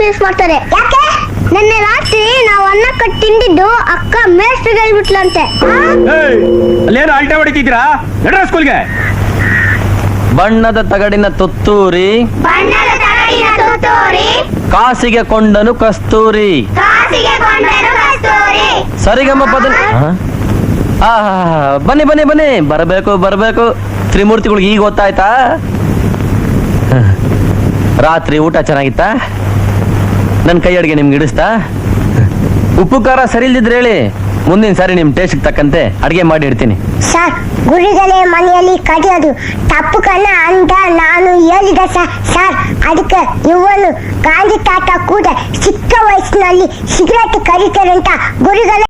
Miss ಮಾಡ್ತಾರೆ. ಯಾಕೆ? ನಿನ್ನೆ ರಾತ್ರಿ ನಾವು ಅನ್ನ ಕಟ್ಟಿ ತಿಂದಿದ್ದು ಅಕ್ಕ ಮೇಸ್ಟ್ರಿಗೆ ಹೇಳ್ಬಿಟ್ಲಂತೆ. ಅಲ್ಲೇನು ಆಲ್ಟೆ ಹೊಡಿತಿದ್ದೀರಾ? ನಡ್ರ ಸ್ಕೂಲ್ಗೆ. ಬಣ್ಣದ ತಗಡಿನ ತುತ್ತೂರಿ ಕಾಸಿಗೆ ಕೊಂಡನು ಕಸ್ತೂರಿ. ಸರಿಗಮ್ಮ ಪದ. ಬನ್ನಿ ಬನ್ನಿ ಬನ್ನಿ, ಬರಬೇಕು ಬರಬೇಕು. ತ್ರಿಮೂರ್ತಿಗಳಿಗೆ ಈಗ ಗೊತ್ತಾಯ್ತಾ? ರಾತ್ರಿ ಊಟ ಚೆನ್ನಾಗಿತ್ತಾ? ನನ್ನ ಕೈ ಅಡಿಗೆ ನಿಮ್ಗೆ ಇಡಿಸ್ತಾ? ಉಪ್ಪು ಖಾರ ಸರಿ ಇಲ್ದಿದ್ರೆ ಹೇಳಿ, ಮುಂದಿನ ಸಾರಿ ನಿಮ್ ಟೇಸ್ಟ್ ತಕ್ಕಂತೆ ಅಡಿಗೆ ಮಾಡಿ ಇಡ್ತೀನಿ. ಸರ್, ಗುರುಗಳೇ ಮನೆಯಲ್ಲಿ ಕಡಿಯೋದು ತಪ್ಪು ಕಣ ಅಂತ ನಾನು ಹೇಳಿದೆ ಸರ್. ಅದಕ್ಕೆ ಇವನು ಗಾಂಧಿ ತಾತ ಕೂಡ ಚಿಕ್ಕ ವಯಸ್ಸಿನಲ್ಲಿ ಸಿಗರೇಟ್ ಕರೀತಾರೆ ಅಂತ ಗುರುಗಳೇ